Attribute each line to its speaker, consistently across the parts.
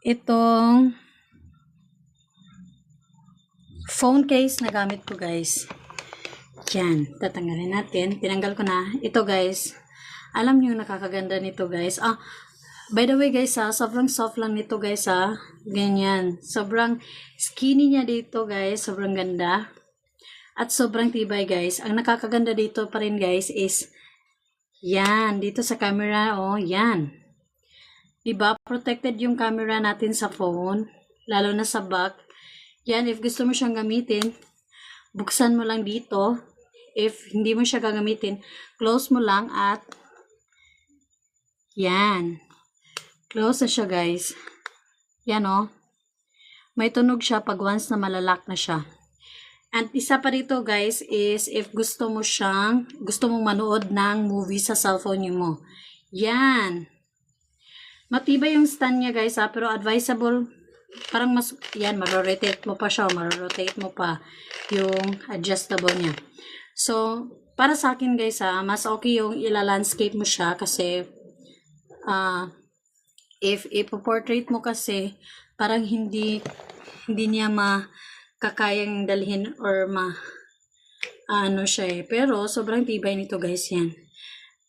Speaker 1: itong phone case na gamit ko, guys. Yan, tatanggalin natin. Tinanggal ko na. Ito, guys. Alam niyo yung nakakaganda nito, guys. By the way, guys, sobrang soft lang nito, guys, ganyan. Sobrang skinny niya dito, guys. Sobrang ganda. At sobrang tibay, guys. Ang nakakaganda dito pa rin, guys, is yan. Dito sa camera, yan. Diba? Protected yung camera natin sa phone. Lalo na sa back. Yan, if gusto mo siyang gamitin, buksan mo lang dito. If hindi mo siya gagamitin, close mo lang at yan. Close na siya, guys. Yan, may tunog siya pag once na malalak na siya. And isa pa rito, guys, is if gusto mong manood ng movie sa cellphone mo. Yan. Matibay yung stand niya, guys, pero advisable, parang yan, maro-rotate mo pa siya, maro-rotate mo pa yung adjustable niya. So, para sa akin, guys, mas okay yung ila-landscape mo siya kasi, if ipo-portrait mo kasi, parang hindi niya kakayang dalhin or siya Pero, sobrang tibay nito, guys, yan.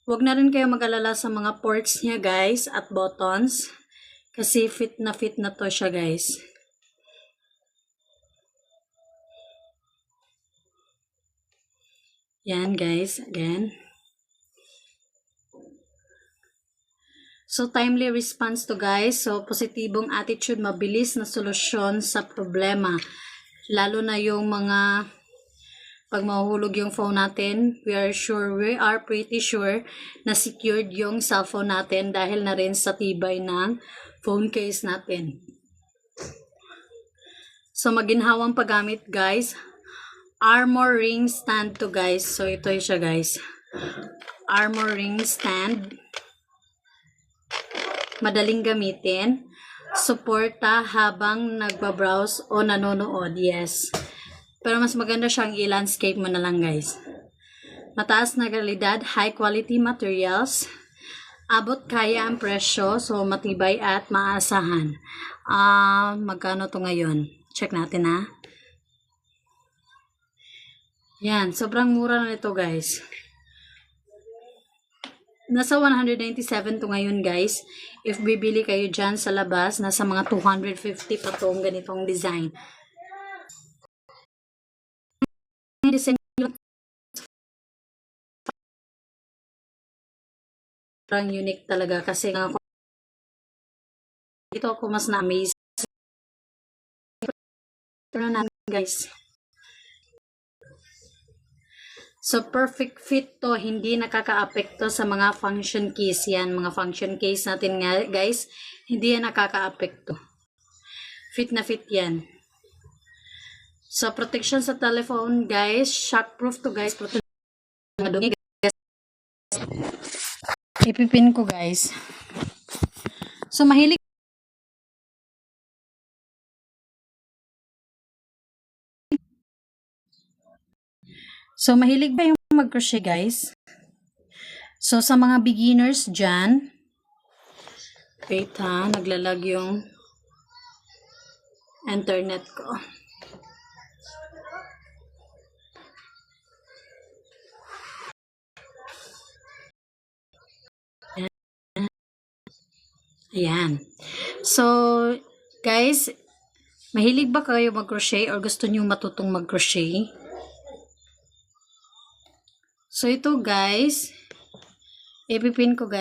Speaker 1: Huwag na rin kayo mag-alala sa mga ports niya, guys, at buttons. Kasi fit na to siya, guys. Yan, guys, again. So, timely response to, guys. So, positibong attitude, mabilis na solusyon sa problema. Lalo na yung mga pag mahuhulog yung phone natin, we are pretty sure na secured yung cellphone natin dahil na rin sa tibay ng phone case natin. So, maginhawang paggamit, guys. Armor ring stand to, guys. So, ito siya, guys. Armor ring stand. Madaling gamitin. Suporta habang nagbabrowse o nanonood. Yes. Pero mas maganda siyang i-landscape mo na lang, guys. Mataas na kalidad, high quality materials. Abot kaya ang presyo, so matibay at maasahan. Magkano to ngayon? Check natin, Yan, sobrang mura na ito, guys. Nasa 197 to ngayon, guys. If bibili kayo dyan sa labas, nasa mga 250 pa tong ganitong design. Design parang unique talaga kasi ito ako mas na-amaze. Pero na, guys. So, perfect fit to. Hindi nakaka-apekto sa mga function keys. Yan, mga function keys natin nga, guys. Hindi yan nakaka-apekto. Fit na fit yan. So, protection sa telephone, guys. Shockproof to, guys. Protection sa dumi, guys. Ipipin ko, guys. So, mahilig ba yung mag-crochet, guys? So, sa mga beginners dyan, wait naglalag yung internet ko. Ayan. So, guys, mahilig ba kayo mag-crochet or gusto niyo matutong mag-crochet? So, ito, guys, ipipin ko, guys.